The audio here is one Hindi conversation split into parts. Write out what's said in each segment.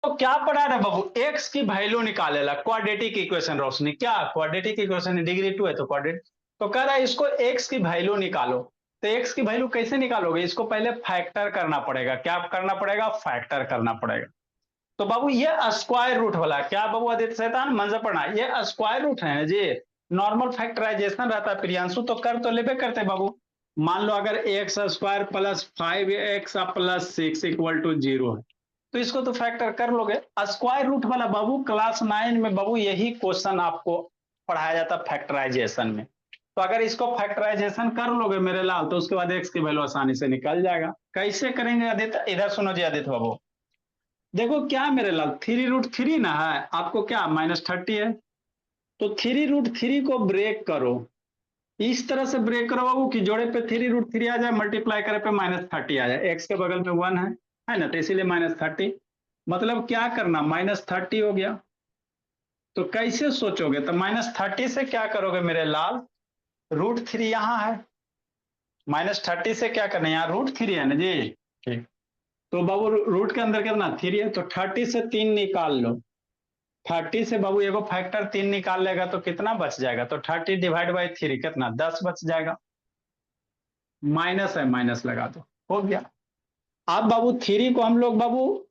तो क्या पढ़ा रहे बाबू, एक्स की वैल्यू निकालेला क्वाड्रेटिक इक्वेशन। रोशनी क्या क्वाड्रेटिक इक्वेशन, डिग्री 2 है तो क्वाड्रेटिक। तो कह रहा है इसको एक्स की वैल्यू निकालो। तो एक्स की वैल्यू कैसे निकालोगे, इसको पहले फैक्टर करना पड़ेगा। क्या करना पड़ेगा, फैक्टर करना पड़ेगा। तो बाबू ये स्क्वायर रूट वाला क्या बाबू, आदित्य शैतान मंजर पढ़ना, ये स्क्वायर रूट है जी। नॉर्मल फैक्टराइजेशन रहता है प्रियांशु, तो कर तो लेबे करते बाबू। मान लो अगर x square plus 5x plus 6 equal to 0 है, तो इसको तो फैक्टर कर लोगे। स्क्वायर रूट वाला बाबू क्लास 9 में बाबू यही क्वेश्चन आपको पढ़ाया जाता फैक्टराइजेशन में। तो अगर इसको फैक्टराइजेशन कर लोगे मेरे लाल, तो उसके बाद एक्स की वैल्यू आसानी से निकल जाएगा। कैसे करेंगे आदित्य, इधर सुनो जी आदित्य बाबू। देखो क्या मेरे लाल, 3√3 ना है आपको, क्या -30 है। तो 3√3 को ब्रेक करो, इस तरह से ब्रेक करो बाबू कि जोड़े पे 3√3 आ जाए, मल्टीप्लाई करे पे -30 आ जाए। एक्स के बगल में 1 है ना, तो इसीलिए -30। मतलब क्या करना, -30 हो गया। तो कैसे सोचोगे, तो -30 से क्या करोगे मेरे लाल, √3 यहाँ है, -30 से क्या करना है, यहाँ √3 है ना जी। ठीक, तो बाबू रूट के अंदर कितना 3 है, तो 30 से 3 निकाल लो। 30 से बाबू एगो फैक्टर 3 निकाल लेगा तो कितना बच जाएगा, तो 30 डिवाइड बाई 3 कितना 10 बच जाएगा। माइनस है, माइनस लगा दो, हो गया। अब बाबू 3 को हम लोग बाबू,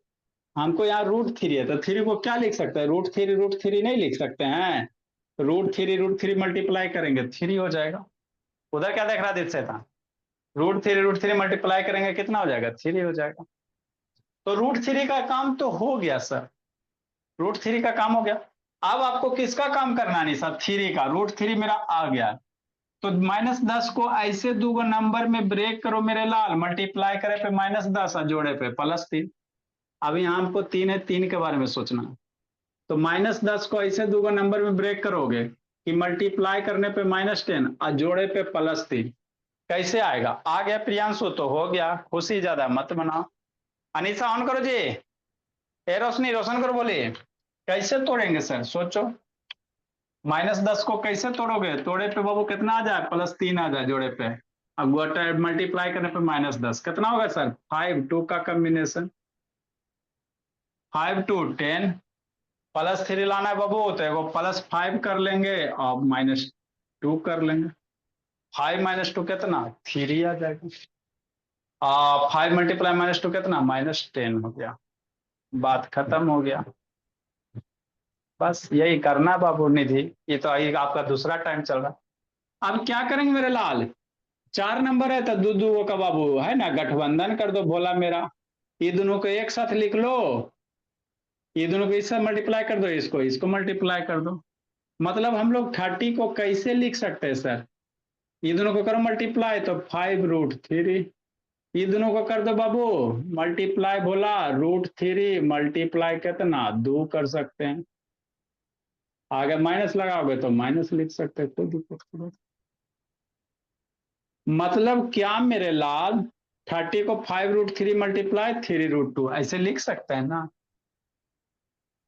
हमको यहाँ √3 है, तो 3 को क्या लिख सकते हैं, √3 नहीं लिख सकते हैं। √3 मल्टीप्लाई करेंगे 3 हो जाएगा। उधर क्या देख रहा है था, √3 मल्टीप्लाई करेंगे कितना हो जाएगा, 3 हो जाएगा। तो √3 का काम तो हो गया सर, √3 का काम हो गया। अब आपको किसका काम करना है, नहीं सर 3 का, √3 मेरा आ गया। तो -10 को ऐसे दो नंबर में ब्रेक करो मेरे लाल, मल्टीप्लाई करे पे -10 और जोड़े पे +3। अब यहाँ हमको 3 है, 3 के बारे में सोचना है। तो -10 को ऐसे दो नंबर में ब्रेक करोगे कि मल्टीप्लाई करने पे -10 और जोड़े पे +3। कैसे आएगा, आ गया प्रियांशु, तो हो गया। खुशी ज्यादा मत बनाओ। अनिशा ऑन करो जी, ए रोशनी रोशन करो, बोलिए कैसे तोड़ेंगे सर, सोचो। -10 को कैसे तोड़ोगे, तोड़े पे बाबू कितना आ जाए, +3 आ जाए जोड़े पे। अब मल्टीप्लाई करने पे -10 कितना होगा सर, 5 2 का कॉम्बिनेशन, 5 2 10। +3 लाना है बाबू, तो एगो +5 कर लेंगे और -2 कर लेंगे। 5 - 2 कितना 3 आ जाएगा। 5 मल्टीप्लाई -2 कितना -10 हो गया, बात खत्म हो गया। बस यही करना बाबू निधि, ये तो आपका दूसरा टाइम चल रहा। अब क्या करेंगे मेरे लाल, 4 नंबर है तो दो दो का बाबू है ना, गठबंधन कर दो भोला मेरा। ये दोनों को एक साथ लिख लो, ये दोनों को इससे मल्टीप्लाई कर दो, इसको इसको मल्टीप्लाई कर दो। मतलब हम लोग 30 को कैसे लिख सकते हैं सर, ये दोनों को करो मल्टीप्लाई तो 5√3। ये दोनों को कर दो बाबू मल्टीप्लाई, बोला √3 मल्टीप्लाई कितना 2 कर सकते हैं। अगर माइनस लगाओगे तो माइनस लिख सकते हैं, कोई दिक्कत नहीं। मतलब क्या मेरे लाल, 30 को 5√3 मल्टीप्लाई 3√2 ऐसे लिख सकते हैं ना,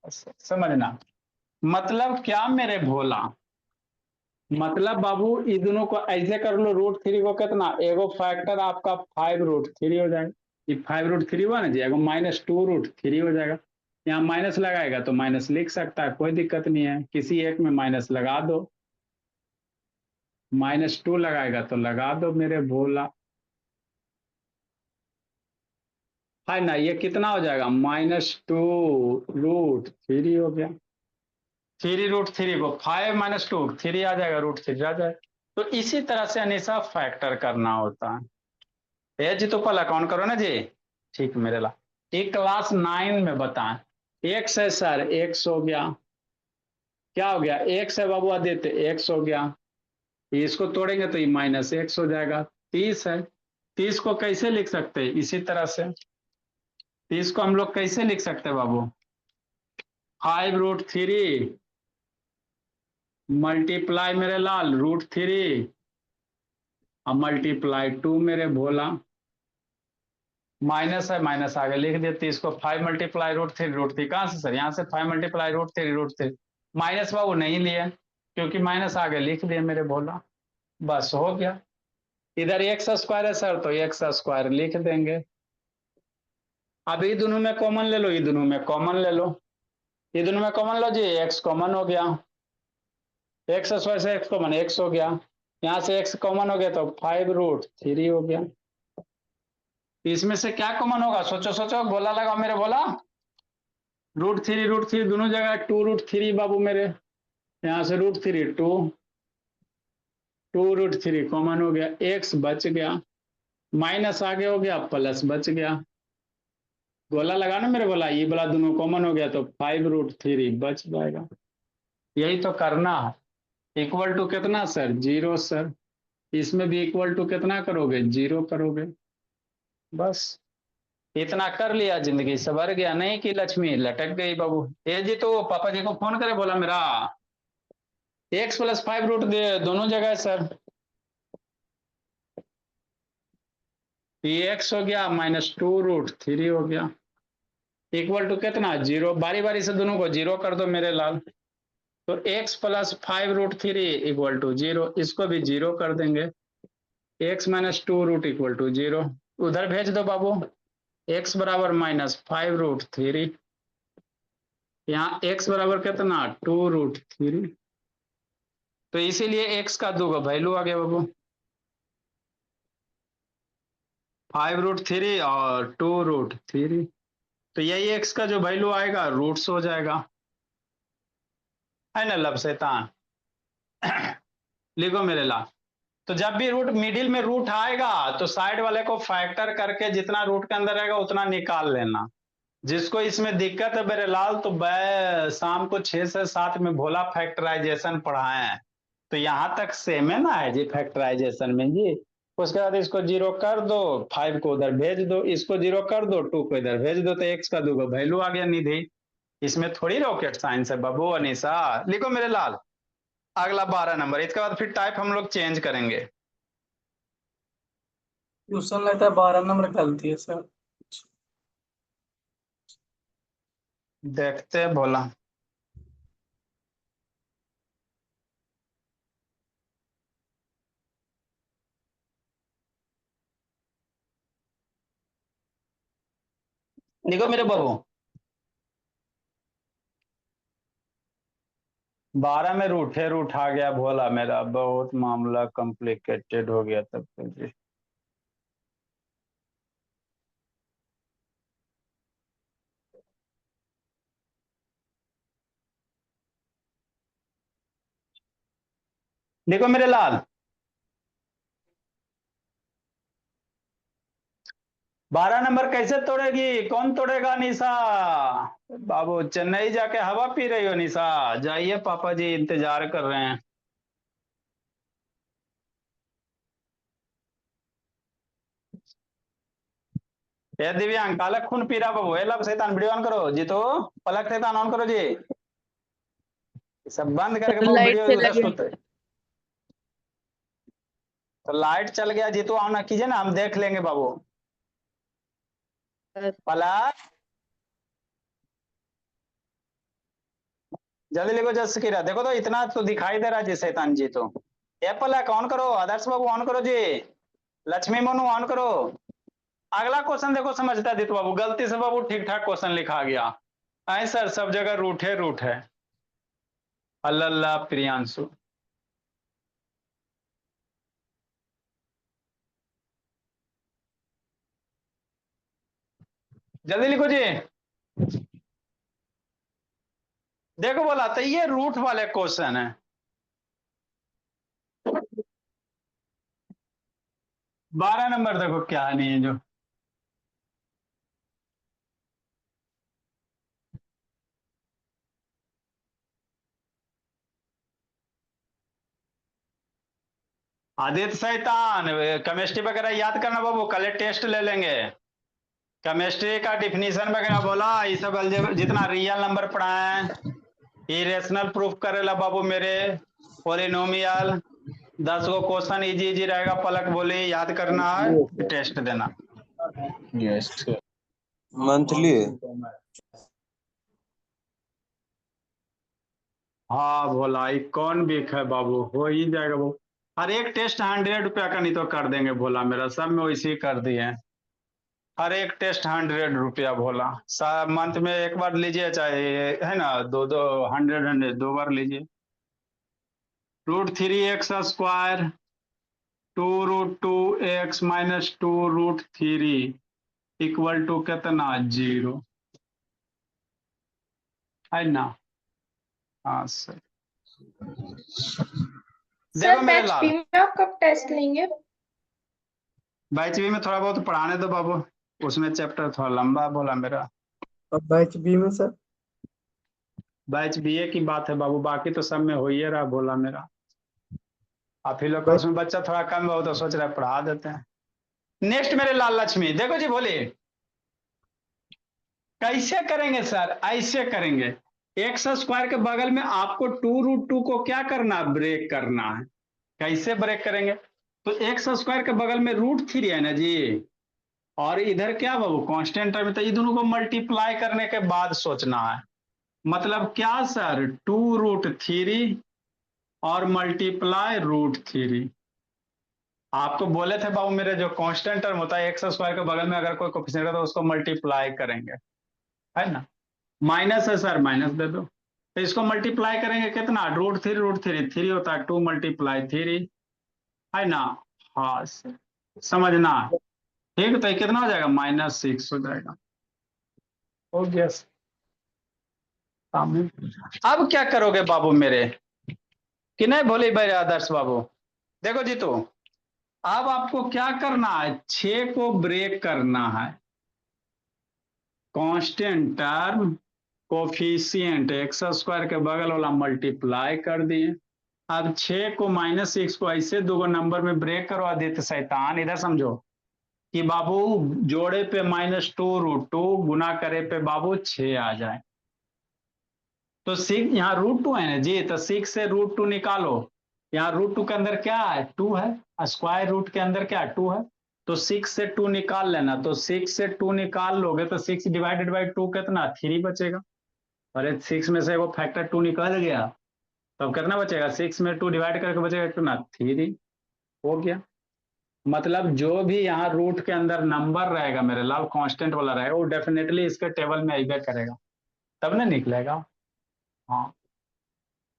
समझना। मतलब क्या मेरे भोला, मतलब बाबू ये दोनों को ऐसे कर लो, √3 को कितना, एगो फैक्टर आपका 5√3 हो जाएगा। ये 5√3 हुआ ना जी, एगो -2√3 हो जाएगा। यहाँ माइनस लगाएगा तो माइनस लिख सकता है, कोई दिक्कत नहीं है, किसी एक में माइनस लगा दो। -2 लगाएगा तो लगा दो मेरे भोला, है ना। ये कितना हो जाएगा, -2√3 हो गया। 3√3 को 5 - 2 3 आ जाएगा, √3 आ जाएगा। तो इसी तरह से हमेशा फैक्टर करना होता है। ये जी तो पहला कौन करो ना जी, ठीक मेरे ला। एक क्लास 9 में बताएं, एक्स है सर, एक्स हो गया। क्या हो गया, एक्स है बाबू आदित्य, एक्स हो गया। इसको तोड़ेंगे तो ये -x हो जाएगा। 30 है, 30 को कैसे लिख सकते हैं, इसी तरह से 30 को हम लोग कैसे लिख सकते हैं बाबू, 5√3 मल्टीप्लाई मेरे लाल √3 और मल्टीप्लाई 2 मेरे भोला। माइनस है, माइनस आगे लिख देते, इसको 5 मल्टीप्लाई √3, √3 कहां से सर, यहाँ से 5 मल्टीप्लाई √3, √3 माइनस बाबू नहीं लिए, क्योंकि माइनस आगे लिख दिए मेरे भोला, बस हो गया। इधर एक्स स्क्वायर है सर, तो एक्स स्क्वायर लिख देंगे। अब ये दोनों में कॉमन ले लो, ये दोनों में कॉमन ले लो, ये दोनों में कॉमन लो जी, एक्स कॉमन हो गया, एक्स से एक्स कॉमन एक्स हो गया, यहां से एक्स कॉमन हो गया तो 5√3 हो गया। इसमें से क्या कॉमन होगा, सोचो सोचो, बोला लगाओ मेरे, बोला। √3 दोनों जगह 2√3 बाबू मेरे, यहां से √3 2√3 कॉमन हो गया, एक्स बच गया, माइनस आगे हो गया, प्लस बच गया, गोला लगाना मेरे, बोला ये वाला दोनों कॉमन हो गया तो 5√3 बच जाएगा। यही तो करना है। इक्वल टू कितना सर, 0 सर। इसमें भी इक्वल टू कितना करोगे, 0 करोगे। बस इतना कर लिया, जिंदगी सवर गया, नहीं कि लक्ष्मी लटक गई बाबू। ये जी तो पापा जी को फोन करे, बोला मेरा x+5 रूट दे दोनों जगह है सर, ये x हो गया -2√3 हो गया, इक्वल टू कितना, 0। बारी बारी से दोनों को 0 कर दो मेरे लाल, तो x+5√3 इक्वल टू 0, इसको भी 0 कर देंगे, x -2 इक्वल टू 0, उधर भेज दो बाबू, x बराबर -5√3, यहाँ x बराबर कितना, 2√3, तो इसीलिए x का दो वैल्यू आ गया बाबू, 5√3 और 2√3, तो यही x का जो वैल्यू आएगा रूट्स हो जाएगा, है ना लब शैतान। लिखो मेरे ला, तो जब भी रूट मिडिल में रूट आएगा तो साइड वाले को फैक्टर करके जितना रूट के अंदर रहेगा उतना निकाल लेना। जिसको इसमें दिक्कत है मेरे लाल, तो शाम को 6 से 7 में भोला फैक्टराइजेशन पढ़ाए हैं, तो यहां तक सेम है ना है जी फैक्टराइजेशन में जी। उसके बाद इसको 0 कर दो, 5 को उधर भेज दो, इसको 0 कर दो, 2 को इधर भेज दो, तो x का 2 वैल्यू आ गया निधि। इसमें थोड़ी रॉकेट साइंस है बाबू अनिशा। लिखो मेरे लाल, अगला 12 नंबर, इसके बाद फिर टाइप हम लोग चेंज करेंगे। क्वेश्चन लगता है 12 नंबर गलती है सर। देखते हैं भोला, लिखो मेरे बाबू, 12 में रूट आ गया भोला मेरा, बहुत मामला कॉम्प्लिकेटेड हो गया तब तो जी। देखो मेरे लाल, 12 नंबर कैसे तोड़ेगी, कौन तोड़ेगा निशा। बाबू चेन्नई जाके हवा पी रही हो निशा, जाइए पापा जी इंतजार कर रहे हैं। ये दिव्यांग कालक खून पी रहा बाबू, लब शैतान वीडियो ऑन करो जी, तो पलक शैतान ऑन करो जी, सब बंद करके बाबू लाइट वीडियो चला उधर गया। सुनते। तो लाइट चल गया जी, तो ऑन ना कीजिए ना, हम देख लेंगे बाबू। पलक जल्दी लिखो, जस की देखो तो इतना तो दिखाई दे रहा है जी शैतान जी, तो ये पलक ऑन करो, आदर्श बाबू ऑन करो जी, लक्ष्मी मोनू ऑन करो। अगला क्वेश्चन देखो, समझता है बाबू, गलती से बाबू ठीक ठाक क्वेश्चन लिखा गया, ऐ सर सब जगह रूट है। अल्लाह प्रियांशु, जल्दी लिखो जी। देखो बोला तो ये रूट वाले क्वेश्चन है, 12 नंबर देखो क्या नहीं है जो, आदित्य शैतान, केमिस्ट्री वगैरह याद करना बाबू, कल टेस्ट ले लेंगे, केमिस्ट्री का डिफिनीशन वगैरह बोला, ये सब जितना रियल नंबर पढ़ाए, इरेशनल प्रूफ करेला बाबू मेरे, पोलिनोमियल, 10 गो क्वेश्चन इजी इजी रहेगा, पलक बोले याद करना है, टेस्ट देना। यस मंथली हाँ भोला, ये कौन वीक है बाबू, हो ही जाएगा वो, हर एक टेस्ट 100 रुपया का नहीं तो कर देंगे भोला मेरा, सब में वैसे ही कर दिए हैं। हर एक टेस्ट 100 रुपया बोला। मंथ में एक बार लीजिए, चाहे है ना, दो दो 100 दो बार लीजिए। √3x² 2√2x-2√3 इक्वल टू कितना, 0, है ना। हाँ सर। देखो सर मेरे बैच लाल, बी में आप कब टेस्ट लेंगे? बैच बी में थोड़ा बहुत पढ़ाने दो बाबू, उसमें चैप्टर थोड़ा लंबा बोला मेरा। और बैच बी में सर? बैच बीए की बात है बाबू, बाकी तो सब में हो ही रहा बोला मेरा। आप ही लोग का बैच उसमें बच्चा थोड़ा कम हो तो सोच रहे पढ़ा देते हैं। नेक्स्ट मेरे लाल लक्ष्मी, देखो जी बोलिए कैसे करेंगे सर, ऐसे करेंगे। x² के बगल में आपको 2√2 को क्या करना, ब्रेक करना है। कैसे ब्रेक करेंगे, तो x² के बगल में √3 है ना जी, और इधर क्या बाबू कांस्टेंट टर्म, तो ये दोनों को मल्टीप्लाई करने के बाद सोचना है। मतलब क्या सर, 2√3 और मल्टीप्लाई √3। आपको बोले थे बाबू मेरे, जो कांस्टेंट टर्म होता है x² के बगल में अगर कोई कोफिशिएंट है तो उसको मल्टीप्लाई करेंगे, है ना। माइनस है सर, माइनस दे दो। तो इसको मल्टीप्लाई करेंगे कितना, √3 3 होता है, 2 × 3 है ना। हाँ सर, समझना। ठीक, तो ये कितना हो जाएगा, -6 हो जाएगा। हो गया सर। अब क्या करोगे बाबू मेरे, कि नहीं बोले भाई आदर्श बाबू। देखो जी, तो अब आपको क्या करना है, 6 को ब्रेक करना है। कांस्टेंट टर्म कोफिशिएंट x² के बगल वाला मल्टीप्लाई कर दिए। अब 6 को -6 को ऐसे दो नंबर में ब्रेक करवा देते शैतान, इधर समझो कि बाबू जोड़े पे -2√2 गुना करे पे बाबू 6 आ जाए। तो 6 यहाँ √2 है ना जी, तो 6 से √2 निकालो। यहाँ √2 के अंदर क्या है, 2 है, स्क्वायर रूट के अंदर क्या 2 है, तो 6 से 2 निकाल लेना। तो 6 से 2 निकाल लोगे तो 6 डिवाइडेड बाई 2 कितना, 3 बचेगा। अरे 6 में से वो फैक्टर 2 निकल गया, तो अब कितना बचेगा, 6 में 2 डिवाइड करके बचेगा कितना, 3। हो गया। मतलब जो भी यहाँ रूट के अंदर नंबर रहेगा मेरे लाल, कांस्टेंट वाला रहेगा, वो डेफिनेटली इसके टेबल में आइबे करेगा, तब ना निकलेगा। हाँ,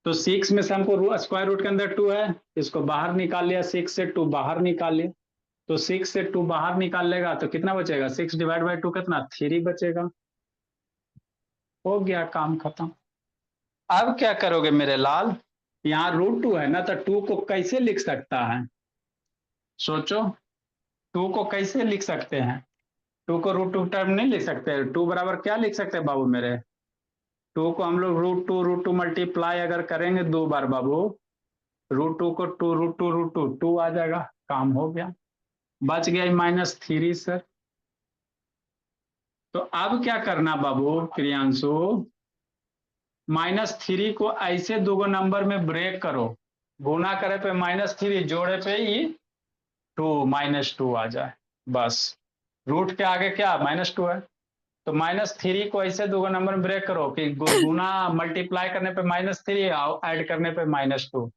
तो 6 में से हमको स्क्वायर रूट के अंदर 2 है, इसको बाहर निकाल लिया, 6 से 2 बाहर निकाल लिया। तो 6 से 2 बाहर निकाल लेगा तो कितना बचेगा, 6 डिवाइड बाई 2 कितना, 3 बचेगा। हो गया, काम खत्म। अब क्या करोगे मेरे लाल, यहाँ √2 है ना, तो 2 को कैसे लिख सकता है, सोचो। 2 को कैसे लिख सकते हैं, 2 को √2 टर्म नहीं लिख सकते। 2 बराबर क्या लिख सकते हैं बाबू मेरे, 2 को हम लोग √2 मल्टीप्लाई अगर करेंगे 2 बार बाबू, √2 को 2 आ जाएगा, काम हो गया। बच गया -3 सर। तो अब क्या करना बाबू प्रियांशु, -3 को ऐसे दो नंबर में ब्रेक करो, गुना करे पे -3, जोड़े पे ही 2 -2 आ जाए, बस। रूट के आगे क्या, -2 है, तो -3 को ऐसे दो नंबर में ब्रेक करो कि गुना मल्टीप्लाई करने पे -3 और ऐड करने पे -2,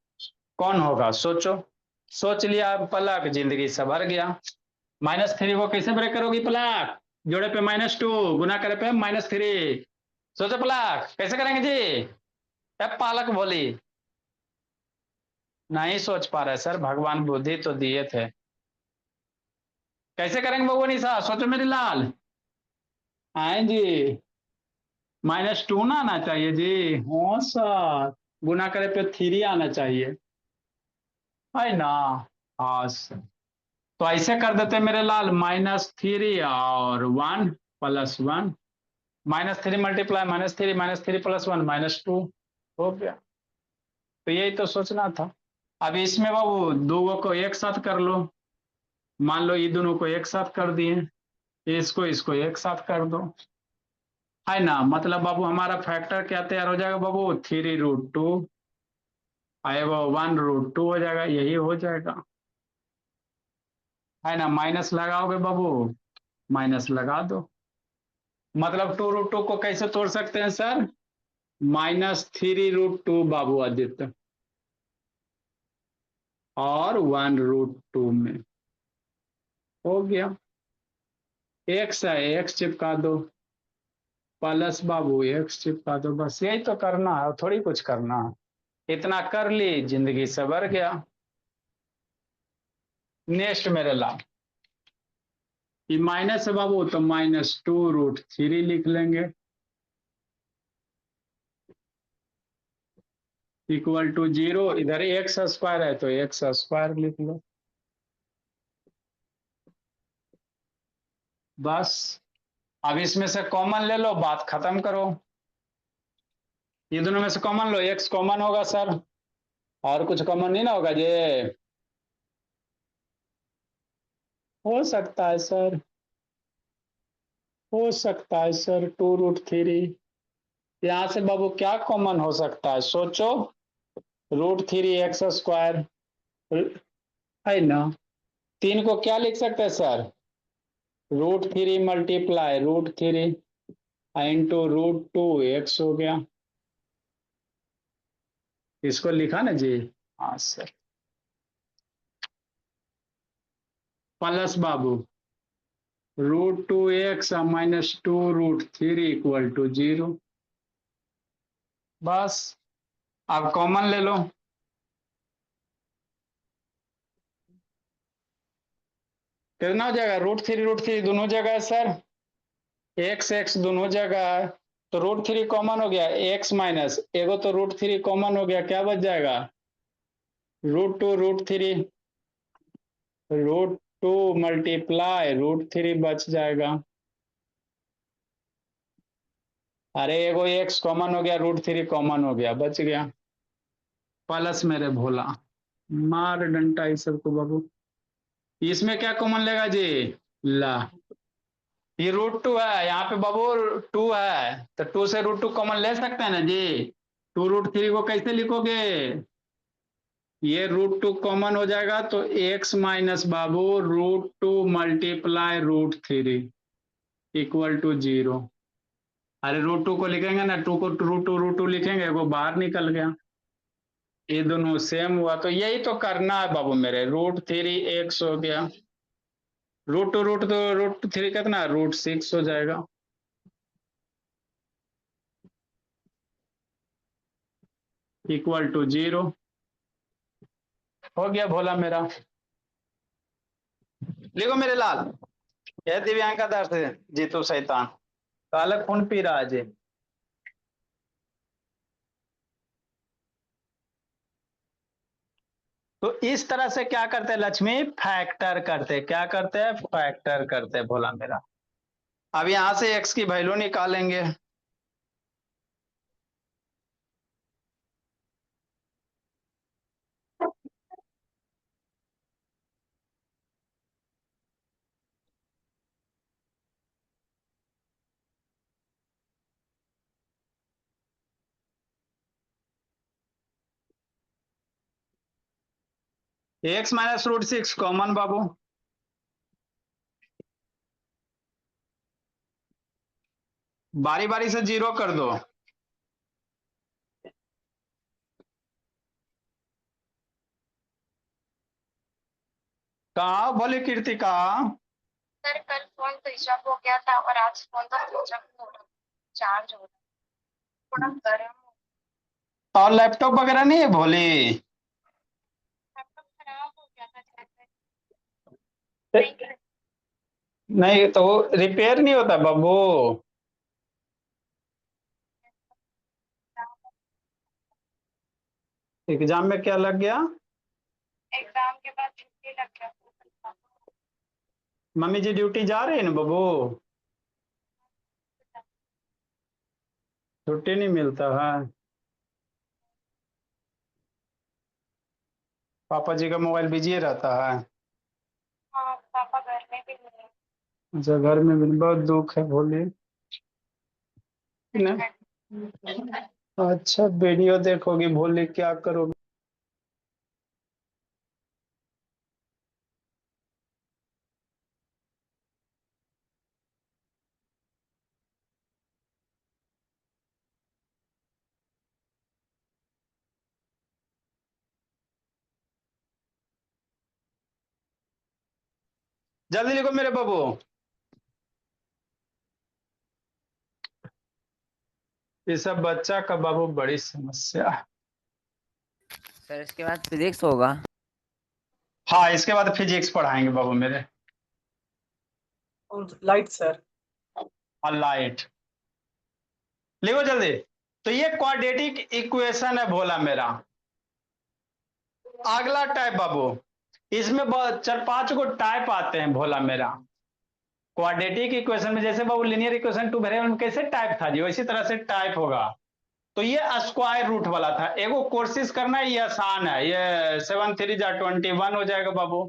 कौन होगा सोचो। सोच लिया, पलक जिंदगी सवर गया। -3 को कैसे ब्रेक करोगी पलक, जोड़े पे -2 गुना करे पे -3, सोचो पलक कैसे करेंगे जी। अब पालक बोली नहीं सोच पा रहे सर, भगवान बुद्धि तो दिए थे। कैसे करेंगे बबू निशा, सोचो मेरी लाल। आए जी, -2 ना आना चाहिए जी। हाँ सर, गुना करे पे 3 आना चाहिए, है ना। हाँ सर, तो ऐसे कर देते मेरे लाल, -3 और 1 + 1, -3 मल्टीप्लाई -3 -3 + 1 -2, हो गया। तो यही तो सोचना था। अब इसमें बाबू दो को एक साथ कर लो, मान लो ये दोनों को एक साथ कर दिए, इसको इसको एक साथ कर दो, है ना। मतलब बाबू हमारा फैक्टर क्या तैयार हो जाएगा बाबू, 3√2 आए वो 1√2 हो जाएगा, यही हो जाएगा, है ना। माइनस लगाओगे बाबू, माइनस लगा दो। मतलब 2√2 को कैसे तोड़ सकते हैं सर, -3√2 बाबू आदित्य, और 1√2 में, हो गया। एक्स है, एक्स चिपका दो, प्लस बाबू एक्स चिपका दो, बस यही तो करना है, थोड़ी कुछ करना है। इतना कर ली, जिंदगी सवर गया। नेक्स्ट मेरे लाल, ये माइनस है बाबू, तो -2√3 लिख लेंगे, इक्वल टू 0। इधर एक्स स्क्वायर है तो एक्स स्क्वायर लिख लो, बस। अब इसमें से कॉमन ले लो, बात खत्म करो। ये दोनों में से कॉमन लो, एक्स कॉमन होगा सर, और कुछ कॉमन नहीं ना होगा जी। हो सकता है सर, हो सकता है सर, 2√3। यहां से बाबू क्या कॉमन हो सकता है, सोचो। √3x², है ना। 3 को क्या लिख सकते हैं सर, √3 मल्टीप्लाई √3 इंटू √2x हो गया। इसको लिखा ना जी, हाँ सर। प्लस बाबू √2x -2√3 इक्वल टू 0, बस। अब कॉमन ले लो, कितना हो जाएगा, √3 दोनों जगह है सर, एक्स एक्स दोनों जगह है, तो √3 कॉमन हो गया, एक्स माइनस एगो तो √3 कॉमन हो गया, क्या बच जाएगा, √2√3, √2 मल्टीप्लाई √3 बच जाएगा। अरे एगो एक्स कॉमन हो गया, √3 कॉमन हो गया, बच गया। प्लस मेरे भोला, मार डंटा इस सबको बाबू। इसमें क्या कॉमन लेगा जी, ला, ये √2 है, यहाँ पे बाबू 2 है, तो 2 से √2 कॉमन ले सकते हैं ना जी। 2√3 को कैसे लिखोगे, ये √2 कॉमन हो जाएगा, तो एक्स माइनस बाबू √2 मल्टीप्लाई √3 इक्वल टू 0। अरे √2 को लिखेंगे ना, 2 को √2 लिखेंगे, वो बाहर निकल गया, ये दोनों सेम हुआ, तो यही तो करना है बाबू मेरे। √3 एक्स हो गया, √2 कितना, √6 हो जाएगा, इक्वल टू 0। हो गया भोला मेरा। लिखो मेरे लाल, यह दिव्यांका दर्श है, जीतू शैतान काला खून पी रहा है जी। तो इस तरह से क्या करते हैं लक्ष्मी, फैक्टर करते, क्या करते हैं, फैक्टर करते हैं भोला मेरा। अब यहां से एक्स की वैल्यू निकालेंगे, एक्स -√6 कॉमन बाबू, बारी बारी से 0 कर दो। कहा बोले कीर्ति, कहा सर कल फोन स्विच ऑफ हो गया था और आज फोन तो स्विच ऑफ हो रहा, चार्ज हो रहा, थोड़ा गर्म हो, और लैपटॉप वगैरह नहीं है भोली, लैपटॉप खराब हो गया था नहीं, नहीं तो रिपेयर नहीं होता बाबू। एग्जाम में क्या लग गया, एग्जाम के बाद छुट्टी लग गया था। मम्मी जी ड्यूटी जा रहे हैं ना बाबू, छुट्टी नहीं मिलता है। पापा जी का मोबाइल बिजी रहता है, हाँ पापा घर में भी नहीं है। अच्छा घर में भी बहुत दुख है भोली ना। अच्छा वीडियो देखोगी भोली, क्या करोगी। जल्दी लिखो मेरे बाबू, ये सब बच्चा का बाबू बड़ी समस्या है। सर इसके बाद फिजिक्स होगा। हाँ, इसके बाद फिजिक्स पढ़ाएंगे बाबू मेरे। और लाइट सर। और लाइट लिखो जल्दी। तो ये क्वाड्रेटिक इक्वेशन है भोला मेरा। अगला टाइप बाबू, इसमें 4-5 को टाइप आते हैं भोला मेरा। क्वाड्रेटिक इक्वेशन में जैसे बाबू लीनियर इक्वेशन टू वेरिएबल में कैसे टाइप था जी, वैसी तरह से टाइप होगा। तो ये स्क्वायर रूट वाला था। एगो कोशिश करना, ये आसान है। ये 7 3 जा 21 हो जाएगा बाबू।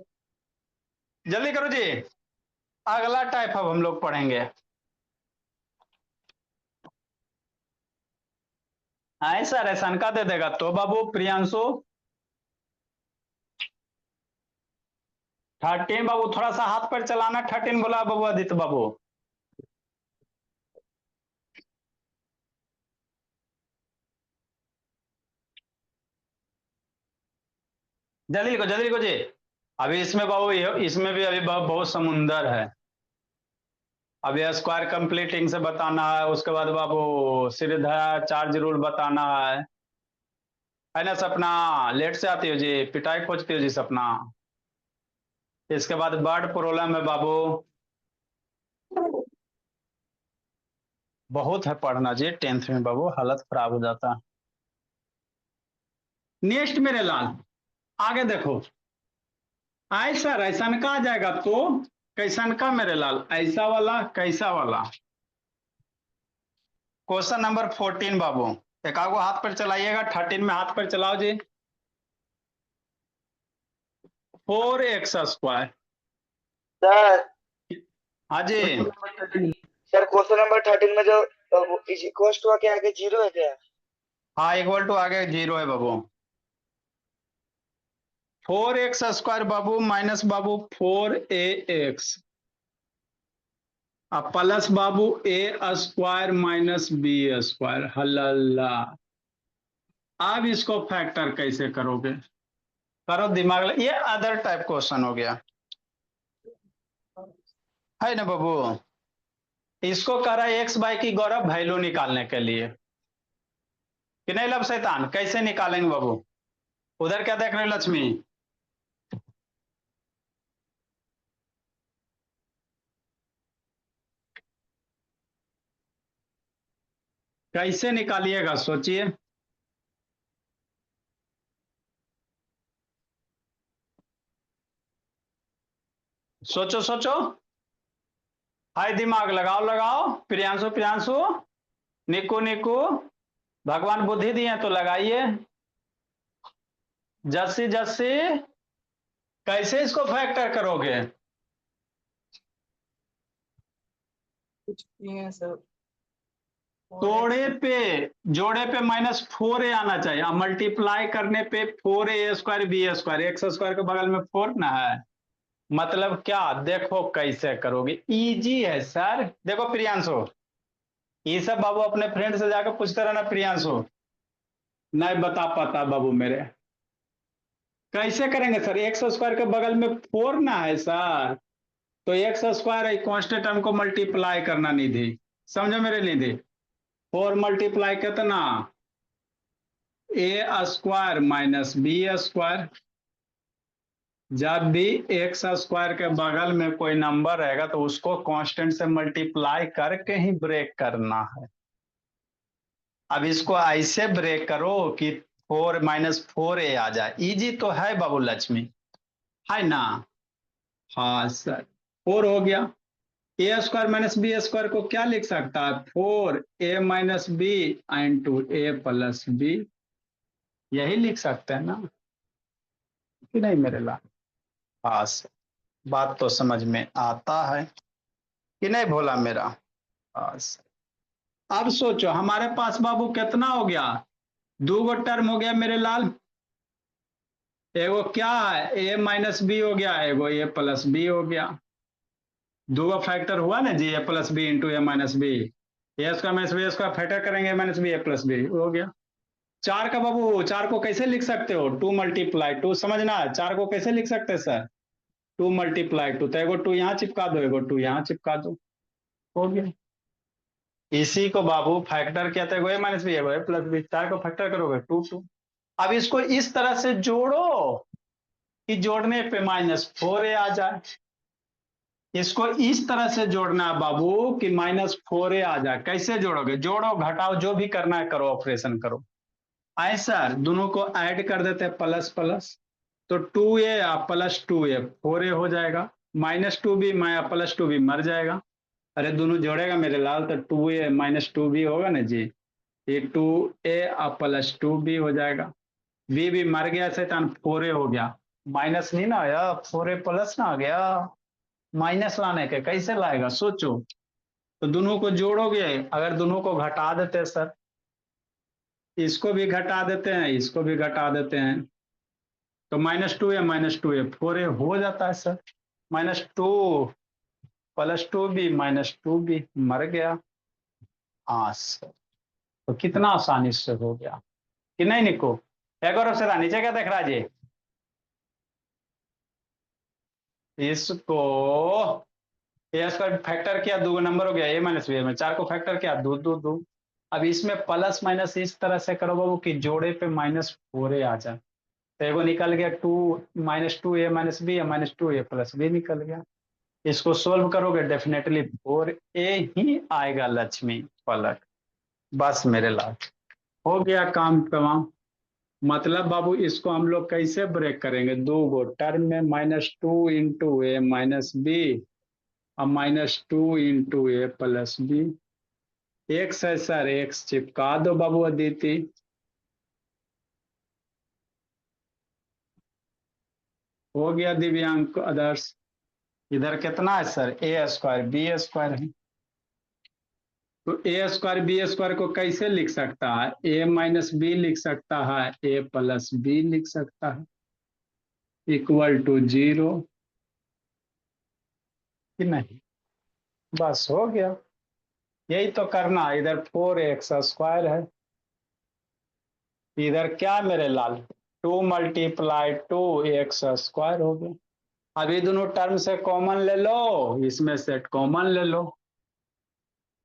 जल्दी करो जी। अगला टाइप अब हम लोग पढ़ेंगे। हाँ सर, ऐसा का दे देगा तो बाबू प्रियांशु 13 बाबू, थोड़ा सा हाथ पर चलाना। 13 बोला बाबू आदित्य बाबू। जल्दी लिखो जी। अभी इसमें बाबू इसमें भी अभी बहुत समुंदर है। अभी स्क्वायर कंप्लीटिंग से बताना है, उसके बाद बाबू सीधा चार्ज रूल बताना है ना सपना? लेट से आती हो जी, पिटाई खोजती हो जी सपना। इसके बाद बर्ड प्रॉब्लम है बाबू। बहुत है पढ़ना जी, 10th में बाबू हालत खराब हो जाता है। नेक्स्ट मेरे लाल, आगे देखो। आई सर ऐसा का आ जाएगा तो कैसन का मेरे लाल, ऐसा वाला कैसा वाला। क्वेश्चन नंबर 14 बाबू, एकागो हाथ पर चलाइएगा। 13 में हाथ पर चलाओ जी। 4x² सर हाँ जी। सर क्वेश्चन नंबर 13 में जो इक्वल टू के आगे जीरो है क्या? हाँ, इक्वल टू आगे 0 है बाबू। 4x² बाबू माइनस बाबू 4ax अब प्लस बाबू a² माइनस b²। हल्ला। अब इसको फैक्टर कैसे करोगे? करो दिमाग ये अदर टाइप क्वेश्चन हो गया है ना बाबू। इसको कह रहा है x की गौरव वैल्यू निकालने के लिए कि नहीं लब शैतान, कैसे निकालेंगे बाबू? उधर क्या देख रहे हो लक्ष्मी? कैसे निकालिएगा सोचिए। सोचो। हाय दिमाग लगाओ। प्रियांशु निकू भगवान बुद्धि दिए तो लगाइए। जस्सी कैसे इसको फैक्टर करोगे? कुछ नहीं है सर। जोड़े पे -4a आना चाहिए, और मल्टीप्लाई करने पे 4a² b²। x² के बगल में 4 ना है, मतलब क्या? देखो कैसे करोगे, इजी है सर। देखो प्रियांशु, ये सब बाबू अपने फ्रेंड से जाकर पूछते रहना। प्रियांशु नहीं बता पाता बाबू मेरे। कैसे करेंगे सर? x² के बगल में 4 ना है सर, तो x² कांस्टेंट टर्म को मल्टीप्लाई करना निधि। समझो मेरे निधि? 4 मल्टीप्लाई कितना? a² minus b²। जब भी x² के बगल में कोई नंबर रहेगा तो उसको कांस्टेंट से मल्टीप्लाई करके ही ब्रेक करना है। अब इसको ऐसे ब्रेक करो कि 4 -4a आ जाए। इजी तो है बाबू लक्ष्मी, है ना? हाँ सर, 4 हो गया। a² माइनस b² को क्या लिख सकता है? 4a minus b into a plus b। यही लिख सकते हैं ना, कि नहीं मेरे लाल? हाँ सर, बात तो समझ में आता है कि नहीं भोला मेरा? हाँ सर। अब सोचो हमारे पास बाबू कितना हो गया? 2 टर्म हो गया मेरे लाल। एगो क्या है? a माइनस बी हो गया, एगो a प्लस बी हो गया। 2 फैक्टर हुआ ना जी, a plus B into a minus B. a² minus b² factor करेंगे minus B a plus B हो गया। 4 का बाबू, 4 को कैसे लिख सकते हो? 2 मल्टीप्लाई 2, समझना है। 4 को कैसे लिख सकते हैं सर? 2 मल्टीप्लाई 2, तो एगो 2 यहाँ चिपका दो, एगो 2 यहाँ चिपका दो, हो गया। इसी को बाबू फैक्टर कहते हैं, ए माइनस बी है प्लस बी, 4 को फैक्टर करोगे 2 2। अब इसको इस तरह से जोड़ो कि जोड़ने पे -4a आ जाए। इसको इस तरह से जोड़ना है बाबू कि -4a आ जाए। कैसे जोड़ोगे? जोड़ो घटाओ जो भी करना है करो, ऑपरेशन करो। आए सर, दोनों को ऐड कर देते हैं प्लस प्लस, तो 2a प्लस 2a 4a हो जाएगा। -2b प्लस 2b मर जाएगा। अरे दोनों जोड़ेगा मेरे लाल तो 2a -2b होगा ना जी। ये 2a प्लस 2b हो जाएगा। b भी मर गया शैतान, 4a हो गया। माइनस नहीं ना आया, 4a प्लस ना आ गया। माइनस लाने के कैसे लाएगा सोचो। तो दोनों को जोड़ोगे, अगर दोनों को घटा देते हैं सर, इसको भी घटा देते हैं, इसको भी घटा देते हैं, तो -2a 4a हो जाता है सर। -2 प्लस 2b -2b मर गया। हाँ सर, तो कितना आसानी से हो गया कि नहीं निको। एक और से नीचे क्या देख रहा है जी? इसको ए स्क्वायर फैक्टर किया, 2 नंबर हो गया a माइनस बी में, 4 को फैक्टर किया 2 2 2। अब इसमें प्लस माइनस इस तरह से करो बाबू कि जोड़े पे -4a आ जाए। तो एगो निकल गया 2 -2a माइनस बी या -2a प्लस बी निकल गया। इसको सोल्व करोगे डेफिनेटली 4a ही आएगा लक्ष्मी पलक। बस मेरे लाल हो गया काम तमाम। मतलब बाबू इसको हम लोग कैसे ब्रेक करेंगे? 2 गो टर्म में -2 इंटू ए माइनस बी और -2 इंटू ए प्लस बी। एक्स है सर, एक्स चिपका दो बाबू अदिति। हो गया दिव्यांक आदर्श। इधर कितना है सर? ए स्क्वायर बी स्क्वायर है। तो ए स्क्वायर बी स्क्वायर को कैसे लिख सकता है? ए माइनस बी लिख सकता है, ए प्लस बी लिख सकता है, इक्वल टू 0 कि नहीं? बस हो गया। यही तो करना। इधर 4x स्क्वायर है, इधर क्या मेरे लाल 2 मल्टीप्लाई 2x स्क्वायर हो गया। अभी दोनों टर्म से कॉमन ले लो, इसमें से कॉमन ले लो।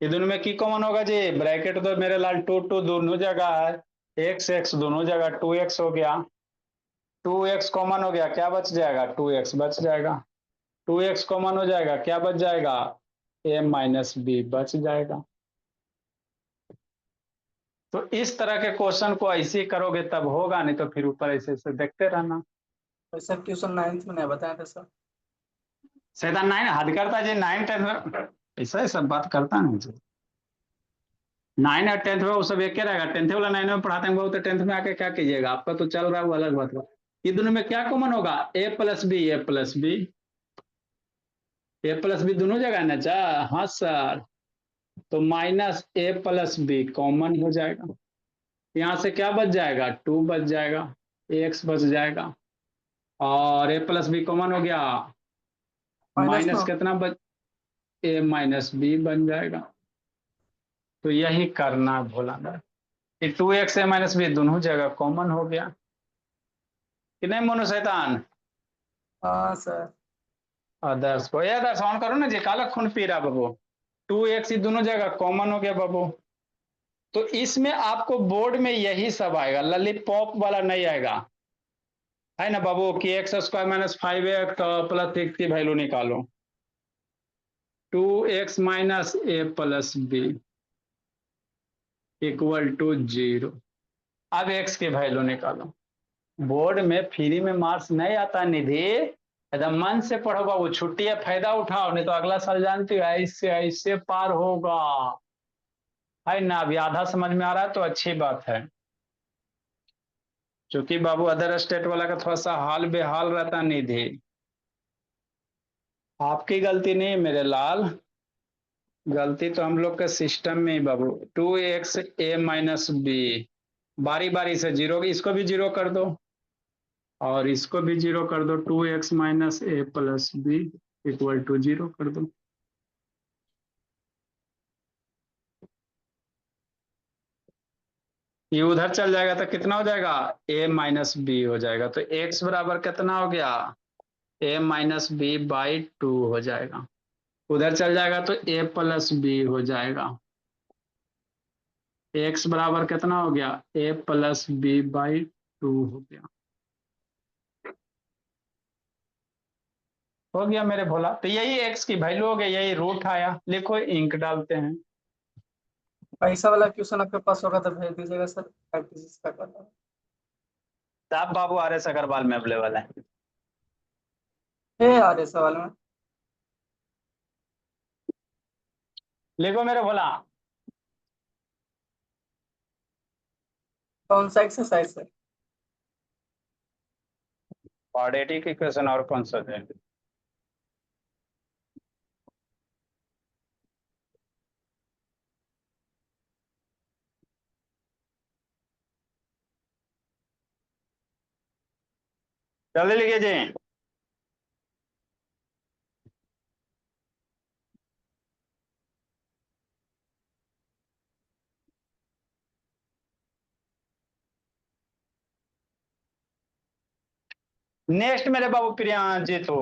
ये दोनों में की कॉमन होगा जी? ब्रैकेट तो मेरे लाल 2 2 दोनों जगह है, x x दोनों जगह 2x हो गया। 2x कॉमन हो गया, क्या बच जाएगा? 2x बच जाएगा। 2x कॉमन हो जाएगा, क्या बच जाएगा? a माइनस बी बच जाएगा। तो इस तरह के क्वेश्चन को ऐसे ही करोगे तब होगा, नहीं तो फिर ऊपर ऐसे ऐसे देखते रहना। सर ट्यूशन 9th में नहीं बताया था सर। सैतान 9 हद करता जी, 9 10 में ऐसा ही सब बात करता नहीं जी। 9 और 10th में वो सब एक ही रहेगा। 10th वाला 9 में पढ़ाते हैं तो 10th में आके क्या कीजिएगा? आपका तो चल रहा है वो अलग बात है। ये दोनों में क्या कॉमन होगा? ए प्लस बी, ए प्लस बी, ए प्लस बी दोनों जगह ना चा। हाँ सर, तो -a प्लस बी कॉमन हो जाएगा। यहाँ से क्या बच जाएगा? 2 बच जाएगा, x बच जाएगा, और a प्लस बी कॉमन हो गया, माइनस कितना बच, a माइनस बी बन जाएगा। तो यही करना भोला ना, 2x a माइनस बी दोनों जगह कॉमन हो गया कि नहीं मोनू शैतान? हाँ सर। आदर्श को ये आदर्श ऑन करो ना जी, काला खून पी रहा बाबू। 2x ही दोनों जगह कॉमन हो गया बाबू। तो इसमें आपको बोर्ड में यही सब आएगा, लॉलीपॉप वाला नहीं आएगा, है ना बाबू? कि x square minus 5x plus 6 की वैल्यू निकालो, 2x minus a plus b equal to 0। अब x की वैल्यू निकालो। बोर्ड में फ्री में मार्क्स नहीं आता निधि, एकदम मन से पढ़ो बाबू। छुट्टी है फायदा उठाओ, नहीं तो अगला साल जानती हो ऐसे ऐसे पार होगा, है ना? अभी आधा समझ में आ रहा है तो अच्छी बात है, क्योंकि बाबू अदर स्टेट वाला का थोड़ा सा हाल बेहाल रहता निधि। आपकी गलती नहीं है मेरे लाल, गलती तो हम लोग का सिस्टम में ही बाबू। 2x a माइनस बी, बारी बारी से 0, इसको भी 0 कर दो और इसको भी 0 कर दो। 2x minus a plus b equal to 0 कर दो। ये उधर चल जाएगा तो कितना हो जाएगा? a माइनस बी हो जाएगा। तो x बराबर कितना हो गया? a माइनस बी बाई 2 हो जाएगा। उधर चल जाएगा तो a प्लस बी हो जाएगा। एक्स बराबर कितना हो गया, ए प्लस बी बाई 2 हो गया। हो गया मेरे भोला, तो यही एक्स की वैल्यू हो गई, यही रूट आया। लिखो इंक डालते हैं। पैसा वाला क्वेश्चन आपके पास होगा तो भेज दीजिएगा सर, प्रैक्टिस का करना है। साहब बाबू आर एस अग्रवाल में अवेलेबल है। आ रहे सवाल में। लिखो मेरे भोला। कौन सा एक्सरसाइज है? क्वाड्रेटिक इक्वेशन और कौन सा है? जल्दी लिखिए जी। नेक्स्ट मेरे बाबू प्रियांजी तो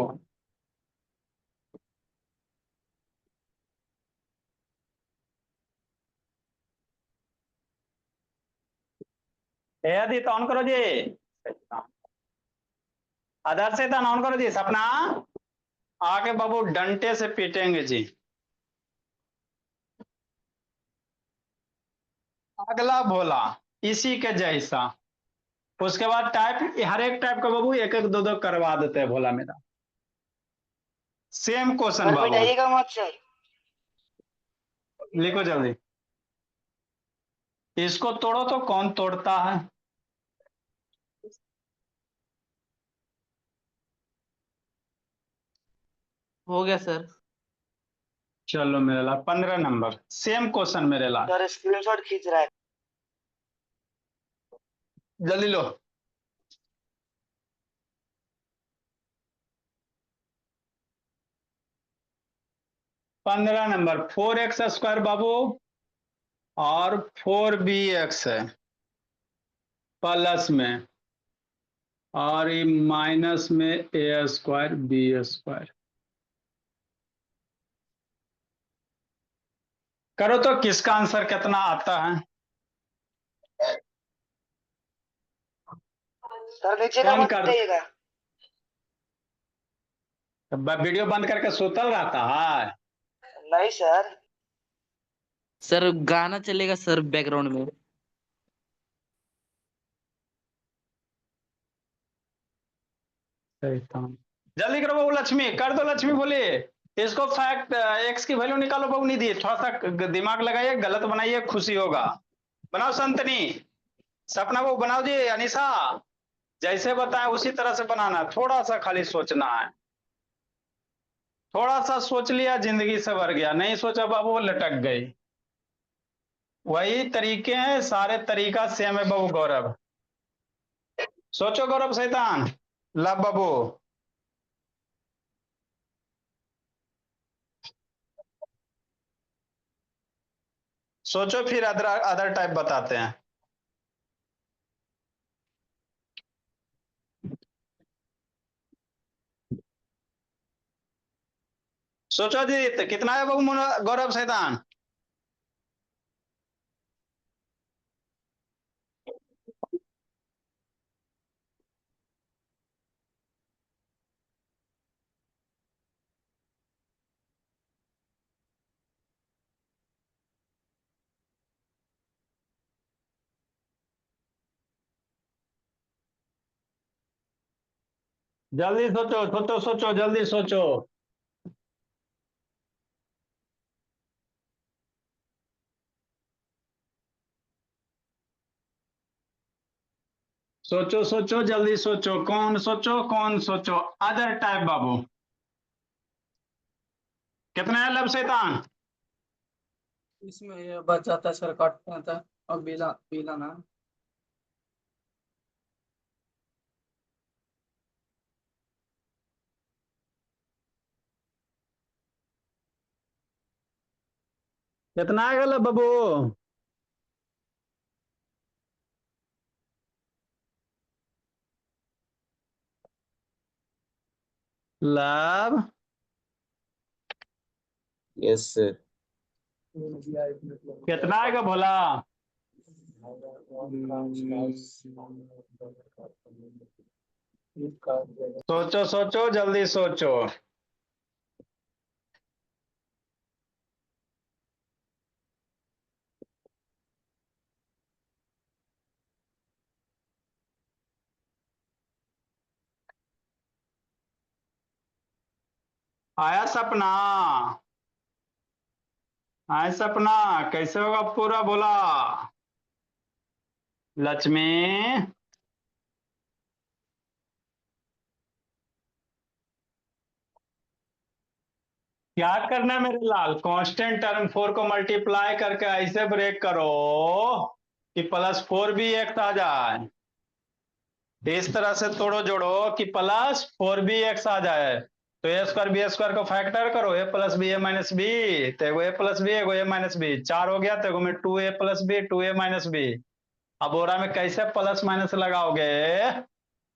दी तो ऑन करो जी। आदर्श से ऑन करो जी। सपना आके बाबू डंटे से पीटेंगे जी। अगला भोला इसी के जैसा। उसके बाद टाइप, हर एक टाइप का बाबू एक एक दो दो करवा देते हैं भोला मेरा। सेम क्वेश्चन सर बाबू। मिटाइएगा मत सर। लिखो जल्दी। इसको तोड़ो तो कौन तोड़ता है? हो गया सर। चलो मेरे ला 15 नंबर सेम क्वेश्चन मेरे ला। सर स्क्रीनशॉट खींच रहा है। जल्दी लो। पंद्रह नंबर 4x² बाबू और 4bx है प्लस में, और ये माइनस में a² b²। करो तो किसका आंसर कितना आता है? सर नीचे का कौन मत कर? मिटाइएगा। वीडियो बंद करके सुतल रहता है? नहीं सर। सर गाना चलेगा सर बैकग्राउंड में। सही था। जल्दी करो बाबू, लक्ष्मी कर दो। लक्ष्मी बोलिए इसको फैक्ट एक्स की वैल्यू निकालो बाबू। नहीं दिए, थोड़ा सा दिमाग लगाइए, गलत बनाइए, खुशी होगा। बनाओ संतनी। सपना वो बनाओ जी। अनिशा जैसे बताए उसी तरह से बनाना है, थोड़ा सा खाली सोचना है। थोड़ा सा सोच लिया जिंदगी से भर गया, नहीं सोचा बाबू वो लटक गई। वही तरीके हैं, सारे तरीका सेम है बाबू। गौरव सोचो, गौरव शैतान लव बाबू। सोचो फिर अदर अदर टाइप बताते हैं। सोचो जी, तो कितना है बाबू गौरव शैतान? जल्दी सोचो, सोचो सोचो, जल्दी सोचो। सोचो सोचो, जल्दी सोचो। कौन सोचो, कौन सोचो? अदर टाइप बाबू। कितना है लब शैतान? इसमें ये बच जाता है सर, काटते हैं था और बीला बीला ना। कितना है लब बाबू? लब यस सर। कितना आएगा भोला? सोचो सोचो जल्दी सोचो। आया सपना? आया सपना? कैसे होगा पूरा बोला? लक्ष्मी, क्या करना है मेरे लाल? कांस्टेंट टर्म 4 को मल्टीप्लाई करके ऐसे ब्रेक करो कि +4 भी एक्स आ जाए। इस तरह से तोड़ो जोड़ो कि +4 भी एक्स आ जाए। तो a² को फैक्टर करो, a + b a - b, तो एगो a + b एगो a - b, 4 हो गया। तो एगो में 2a + b 2a - b। अब ओरा में कैसे प्लस माइनस लगाओगे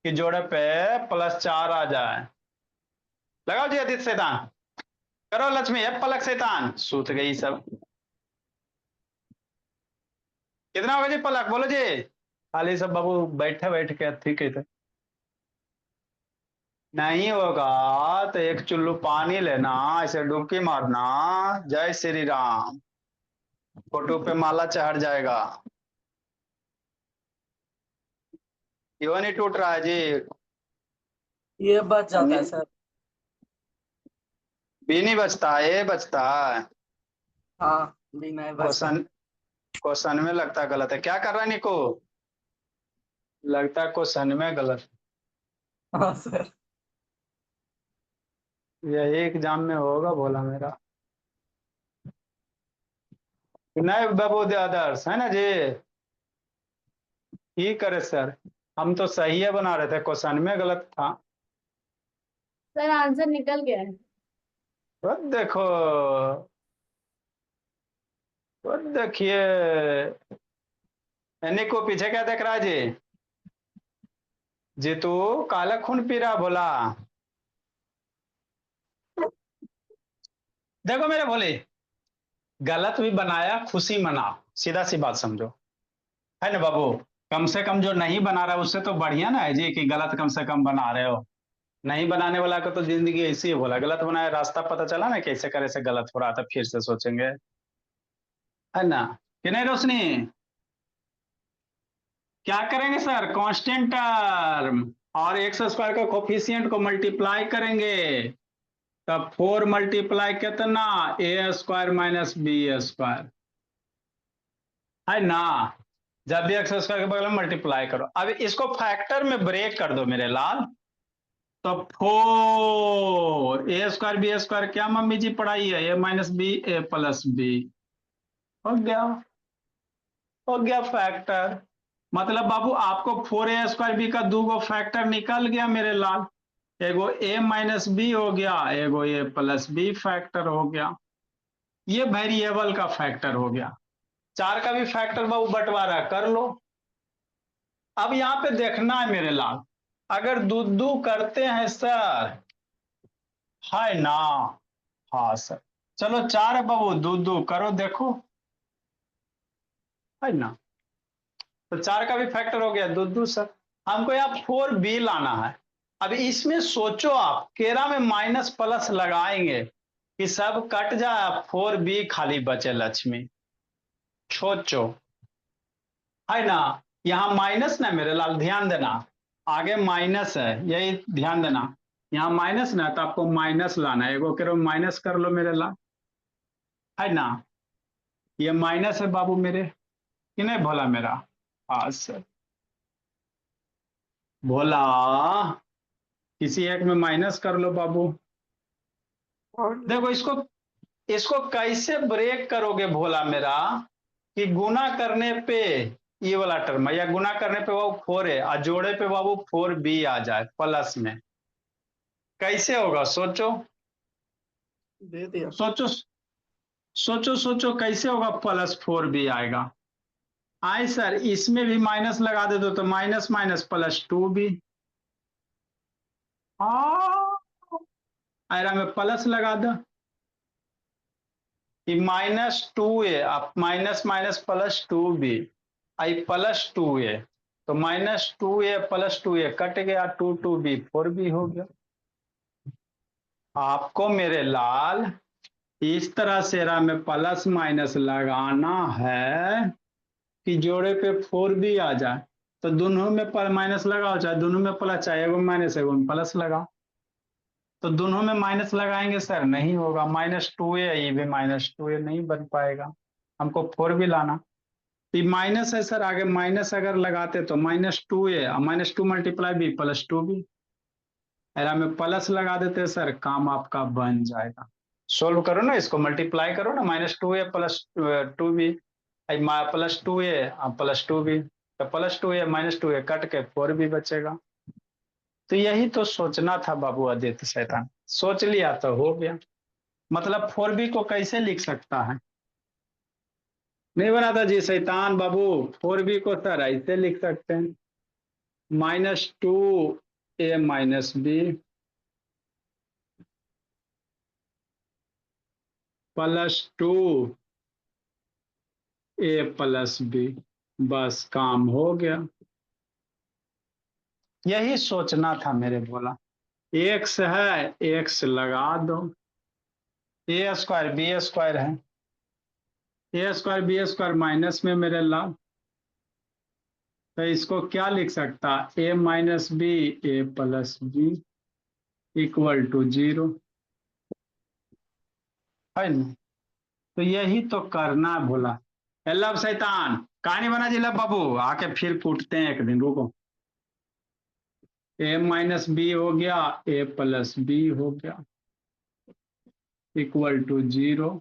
कि जोड़े पे +4 आ जाए? लगाओ जी आदित्य शैतान, करो लक्ष्मी, अब पलक शैतान सूत गई सब। कितना होगा जी पलक, बोलो जी। खाली सब बाबू बैठे बैठ के ठीक है। नहीं होगा तो एक चुल्लू पानी लेना, ऐसे डुबकी मारना, जय श्री राम, फोटो पे माला चढ़ जाएगा। क्यों नहीं टूट रहा है जी? ये बच जाता है सर। बी नहीं बचता, ए बचता है। हाँ, बिना ये बचता है। क्वेश्चन में लगता गलत है। क्या कर रहा है निको? लगता है क्वेश्चन में गलत। हाँ सर। यही एग्जाम में होगा बोला मेरा। नहीं बाबू आदर्श है ना जी, ठीक करे सर, हम तो सही है बना रहे थे, क्वेश्चन में गलत था। सर आंसर निकल गया है। तो देखो, तो देखिए, निको पीछे क्या देख रहा है जी? जी तू काला खून पी रहा बोला। देखो मेरे भोले, गलत भी बनाया खुशी मनाओ, सीधा सी बात समझो, है ना बाबू? कम से कम जो नहीं बना रहा उससे तो बढ़िया ना है जी कि गलत कम से कम बना रहे हो। नहीं बनाने वाला को तो जिंदगी ऐसी ही बोला, गलत बनाया रास्ता पता चला ना कैसे करे से गलत हो रहा था, फिर से सोचेंगे, है ना? कि नहीं रोशनी? क्या करेंगे सर? कांस्टेंट टर्म और x² के कोफिशिएंट को मल्टीप्लाई करेंगे, तब 4 मल्टीप्लाई कितना, a² - b², है ना? जब भी x² के बगल में मल्टीप्लाई करो, अब इसको फैक्टर में ब्रेक कर दो मेरे लाल। तो 4 a²b² क्या मम्मी जी पढ़ाई है? a - b a + b। हो गया, हो गया फैक्टर। मतलब बाबू आपको 4a² का 2 गो फैक्टर निकल गया मेरे लाल। एगो a - b हो गया, एगो a + b फैक्टर हो गया। ये वेरिएबल का फैक्टर हो गया। 4 का भी फैक्टर बाबू बंटवारा कर लो। अब यहां पे देखना है मेरे लाल, अगर दू करते हैं सर, है ना? हाँ सर, चलो 4 है बाबू, दू करो देखो, है ना? तो 4 का भी फैक्टर हो गया, दू सर। हमको यहाँ 4b लाना है। अब इसमें सोचो, आप केरा में माइनस प्लस लगाएंगे कि सब कट जाए, 4b खाली बचे लक्ष्मी। सोचो, है ना? यहाँ माइनस ना मेरे लाल, ध्यान देना, आगे माइनस है, यही ध्यान देना। यहाँ माइनस ना, तो आपको माइनस लाना है, एगो केरो माइनस कर लो मेरे लाल, है ना? ये माइनस है बाबू मेरे, कि नहीं भोला मेरा? हाँ सर, भोला किसी एक में माइनस कर लो बाबू। देखो इसको, इसको कैसे ब्रेक करोगे भोला मेरा, कि गुना करने पे ये वाला टर्म, या गुना करने पे बाबू 4 है और जोड़े पे बाबू 4b आ जाए प्लस में, कैसे होगा? सोचो दे दिया। सोचो सोचो सोचो, कैसे होगा +4b आएगा? आए सर, इसमें भी माइनस लगा दे दो तो माइनस माइनस +2b, आयरा में प्लस लगा दो कि -2a, आप माइनस माइनस +2b, आई प्लस 2a, तो -2a प्लस 2a कट गया, 2b 4b हो गया। आपको मेरे लाल इस तरह से में प्लस माइनस लगाना है कि जोड़े पे 4b आ जाए, तो दोनों में पर माइनस लगाओ, चाहे दोनों में प्लस, चाहे एगो माइनस एगो में प्लस लगाओ। तो दोनों में माइनस लगाएंगे सर, नहीं होगा, -2a, ये भी -2a नहीं बन पाएगा, हमको 4b लाना। ये माइनस है सर, आगे माइनस अगर लगाते तो -2a -2 multiply b plus 2b, era में प्लस लगा देते सर, काम आपका बन जाएगा। सोल्व करो ना, इसको मल्टीप्लाई करो ना, -2a plus 2b plus 2a plus 2b, तो प्लस 2a -2a कट के 4b बचेगा। तो यही तो सोचना था बाबू आदित्य शैतान, सोच लिया तो हो गया। मतलब 4b को कैसे लिख सकता है? नहीं बना था जी शैतान बाबू, 4b को सर ऐसे लिख सकते हैं, -2a minus b plus 2a plus b, बस काम हो गया। यही सोचना था मेरे बोला, x है, x लगा दो, a स्क्वायर b स्क्वायर है, a square b square minus में मेरे लाभ, तो इसको क्या लिख सकता, a minus b a plus b equal to 0 है ना। तो यही तो करना है बोला। लब शैतान कहानी बना जी, लब बाबू आके फिर कूटते हैं एक दिन, रुको। a माइनस b हो गया, a प्लस b हो गया इक्वल टू 0।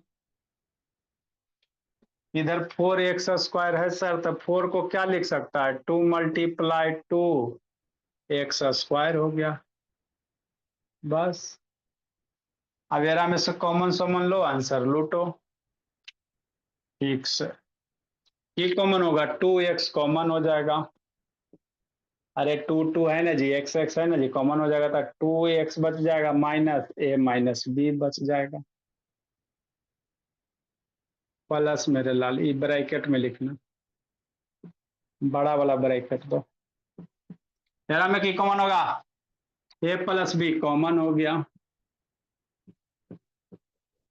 इधर 4x स्क्वायर है सर, तो 4 को क्या लिख सकता है, 2 मल्टीप्लाई 2 x स्क्वायर हो गया, बस। अब एरा में से कॉमन सोमन लो, आंसर लूटो। ठीक से ये कॉमन होगा, 2x कॉमन हो जाएगा, अरे 2 है ना जी, x है ना जी, कॉमन हो जाएगा, तो 2x बच जाएगा, माइनस a माइनस b बच जाएगा, प्लस मेरे लाल, ये ब्रैकेट में लिखना, बड़ा वाला ब्रैकेट दो। एरा में की कॉमन होगा, a प्लस b कॉमन हो गया,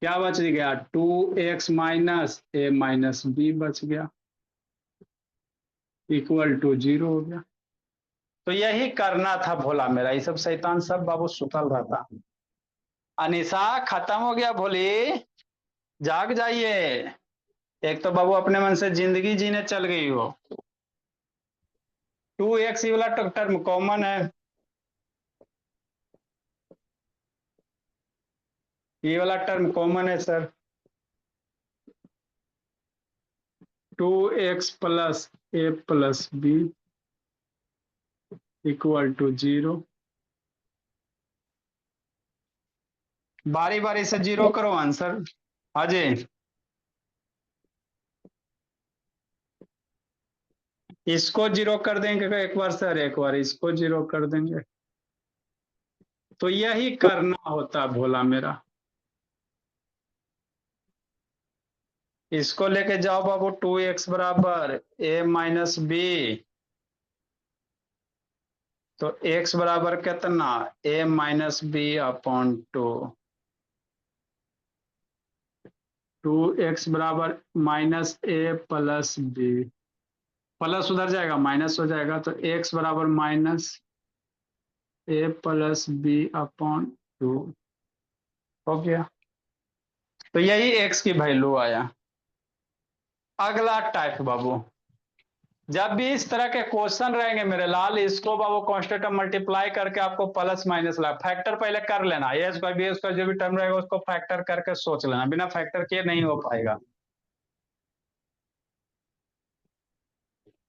क्या बच गया, 2x minus a minus b बच गया इक्वल टू 0 हो गया। तो यही करना था भोला मेरा, ये सब शैतान सब बाबू सुतल रहता। अनिशा खत्म हो गया भोली, जाग जाइए, एक तो बाबू अपने मन से जिंदगी जीने चल गई हो। 2x ये वाला टर्म कॉमन है, ये वाला टर्म कॉमन है sir, 2x plus a plus b equal to 0। बारी बारी से 0 करो आंसर। अजय इसको 0 कर देंगे एक बार सर, एक बार इसको 0 कर देंगे, तो यही करना होता भोला मेरा। इसको लेके जाओ बाबू, 2x बराबर a माइनस b, तो x बराबर कितना, a minus b upon 2x बराबर minus a plus b, plus उधर जाएगा माइनस हो जाएगा, तो x बराबर minus a plus b upon 2 हो गया। तो यही x की वैल्यू आया। अगला टाइप बाबू, जब भी इस तरह के क्वेश्चन रहेंगे मेरे लाल, इसको बाबू कांस्टेंट मल्टीप्लाई करके आपको प्लस माइनस ला, फैक्टर पहले कर लेना, ए स्क्वायर बी स्क्वायर जो भी टर्म रहेगा उसको फैक्टर करके सोच लेना, बिना फैक्टर किए नहीं हो पाएगा।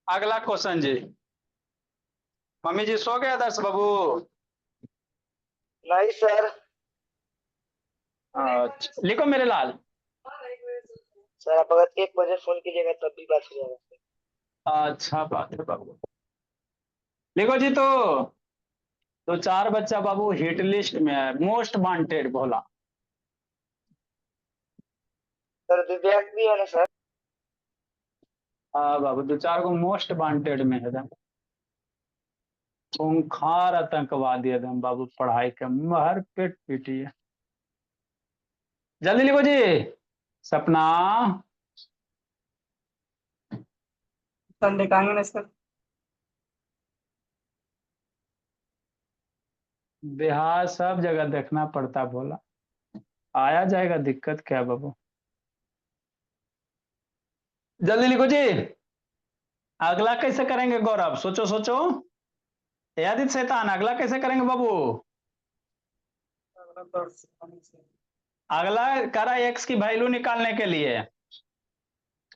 अगला क्वेश्चन जी, मम्मी जी सो गया दर्श बाबू? नहीं सर। अच्छा, लिखो मेरे लाल। सर आप अगर 1 बजे फोन कीजिएगा तब भी बात हो जाएगा। अच्छा बात है बाबू, लिखो जी। तो 4 बच्चा बाबू हिट लिस्ट में है, मोस्ट वांटेड भोला। सर दिव्यांग भी है ना सर? हाँ बाबू, दो चार को मोस्ट वांटेड में है एकदम खूंखार आतंकवादी एकदम बाबू, पढ़ाई के महर पेट पीटी है। जल्दी लिखो जी। सपना संडे कहेंगे ना सर? बिहार सब जगह देखना पड़ता बोला, आया जाएगा, दिक्कत क्या है बाबू। जल्दी लिखो जी। अगला कैसे करेंगे गौरव, सोचो सोचो। यादित शैतान, अगला कैसे करेंगे बाबू। अगला तो अगला करा एक्स की वैल्यू निकालने के लिए।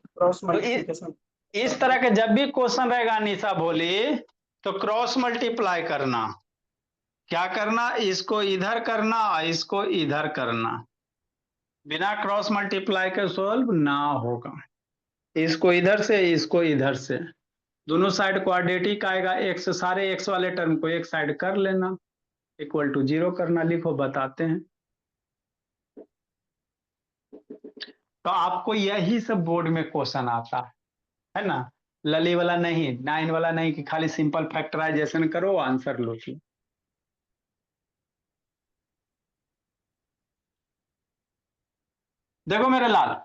क्रॉस तो मल्टीप्लिकेशन। इस तरह के जब भी क्वेश्चन रहेगा निशा बोली, तो क्रॉस मल्टीप्लाई करना। क्या करना, इसको इधर करना, इसको इधर करना। बिना क्रॉस मल्टीप्लाई के सोल्व ना होगा। इसको इधर से, इसको इधर से, दोनों साइड क्वाड्रेटिक आएगा। एक्स, सारे एक्स वाले टर्म को एक साइड कर लेना, इक्वल टू 0 करना। लिखो, बताते हैं। तो आपको यही सब बोर्ड में क्वेश्चन आता है ना, लली वाला नहीं, 9 वाला नहीं कि खाली सिंपल फैक्टराइजेशन करो आंसर लो। देखो मेरे लाल,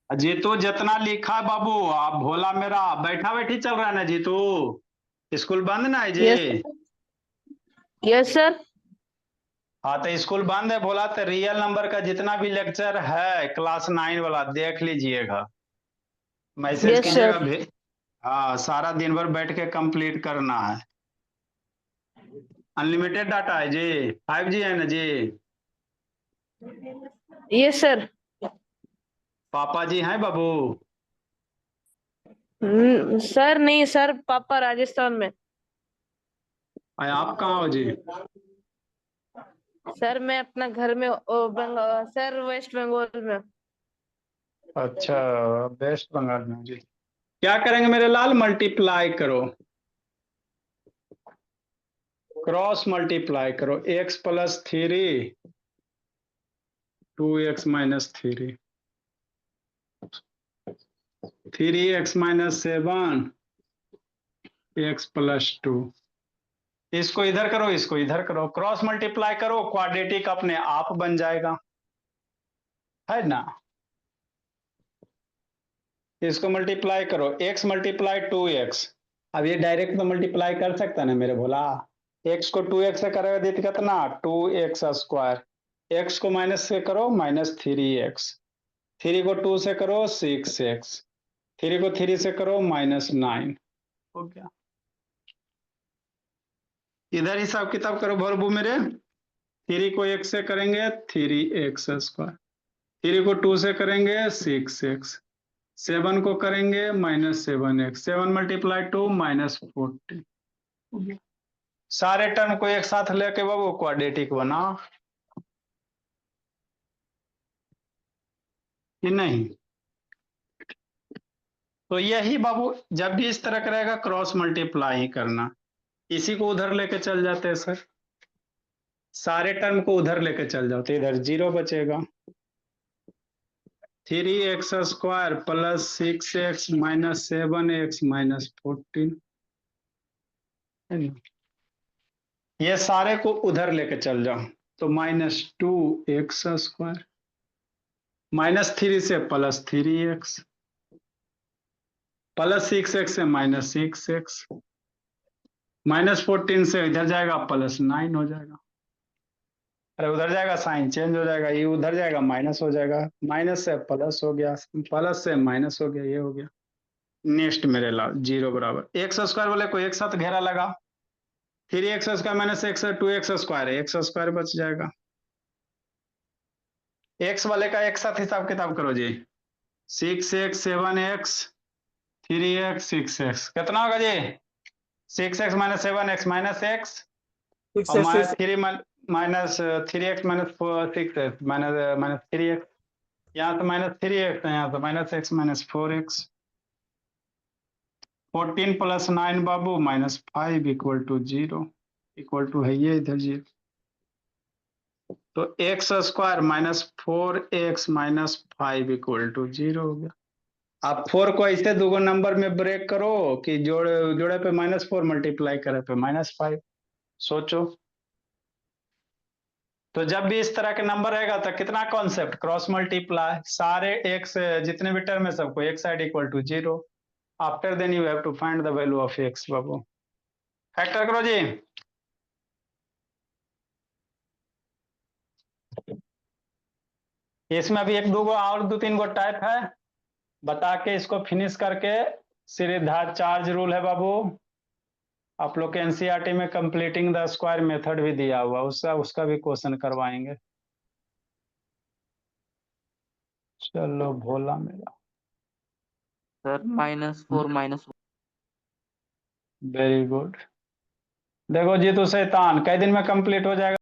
जीतू जितना लिखा बाबू, आप भोला मेरा बैठा बैठी चल रहा है ना जीतू, स्कूल बंद ना है जी। Yes sir. हाँ तो स्कूल बंद है बोला, तो रियल नंबर का जितना भी लेक्चर है क्लास 9 वाला देख लीजिएगा, मैसेज यस कीजिएगा। सर। हाँ, सारा दिन भर बैठ के कंप्लीट करना है। अनलिमिटेड डाटा है जी, 5G है ना जी। Yes sir. पापा जी हैं बाबू। सर नहीं सर, पापा राजस्थान में। आप कहाँ हो जी। सर मैं अपना घर में सर वेस्ट बंगाल में। अच्छा, वेस्ट बंगाल में जी। क्या करेंगे मेरे लाल, मल्टीप्लाई करो, क्रॉस मल्टीप्लाई करो। x plus 3 2x minus 3, 3x minus 7 x plus 2। इसको इधर करो, इसको इधर करो, क्रॉस मल्टीप्लाई करो, क्वाड्रेटिक अपने आप बन जाएगा, है ना। इसको मल्टीप्लाई करो, x मल्टीप्लाई 2x। अब ये डायरेक्ट तो मल्टीप्लाई कर सकता है ना मेरे भोला। x को 2x से करोगे तो कितना, 2x स्क्वायर। x को माइनस से करो, माइनस 3x। 3 को 2 से करो, 6x। 3 को 3 से करो, माइनस 9। हो गया। इधर हिसाब किताब करो भरबू मेरे। 3 को 1 से करेंगे 3x स्क्वायर, 3 को 2 से करेंगे 6x, 7 को करेंगे माइनस 7x, 7 मल्टीप्लाई 2 माइनस 40। सारे टर्म को एक साथ लेके बाबू क्वाड्रेटिक बना कि नहीं। तो यही बाबू जब भी इस तरह करेगा क्रॉस मल्टीप्लाई ही करना। इसी को उधर लेके चल जाते हैं सर, सारे टर्म को उधर लेके चल जाओ तो इधर 0 बचेगा। 3x square plus 6x minus 7x minus 14। ये सारे को उधर लेके चल जाओ तो माइनस 2x स्क्वायर, माइनस 3 से प्लस 3x, प्लस 6x से माइनस 6x, माइनस 14 से इधर जाएगा प्लस 9 हो जाएगा। अरे उधर जाएगा साइन चेंज हो जाएगा, ये उधर जाएगा माइनस हो जाएगा, माइनस से प्लस हो गया, प्लस से माइनस हो गया, ये हो गया। नेक्स्ट मेरे लाल 0 बराबर एक्स स्क्वायर वाले को एक साथ घेरा लगा, 3x square minus x 2x square है, एक्स स्क्वायर बच जाएगा। एक्स वाले का एक साथ हिसाब किताब करो जी, 6x 7x 3x 6x कितना होगा जी, 6x minus 7x minus x और minus 3 minus 3x minus 6x minus 3x, यहाँ तो माइनस 3x है, यहाँ तो minus x minus 4x। 14 plus 9 बाबू minus 5 equal to 0, equal to है ये इधर 0। तो x square -4x-5 equal to 0 हो गया। आप 4 को ऐसे दो नंबर में ब्रेक करो कि जोड़े जोड़े पे -4 मल्टीप्लाई करे पे -5। सोचो, तो जब भी इस तरह के नंबर रहेगा तो कितना कॉन्सेप्ट, क्रॉस मल्टीप्लाई, सारे एक्स जितने भी टर्म है सबको एक side equal to 0। After then you have to find the value of x. बाबू फैक्टर करो जी। इसमें अभी एक दो गो और दो तीन गो टाइप है, बता के इसको फिनिश करके सीधा चार्ज रूल है बाबू। आप लोग के एनसीईआरटी में कंप्लीटिंग द स्क्वायर मेथड भी दिया हुआ, उसका भी क्वेश्चन करवाएंगे। चलो भोला मेरा, सर -4 वेरी गुड। देखो जीतू शैतान, कई दिन में कंप्लीट हो जाएगा।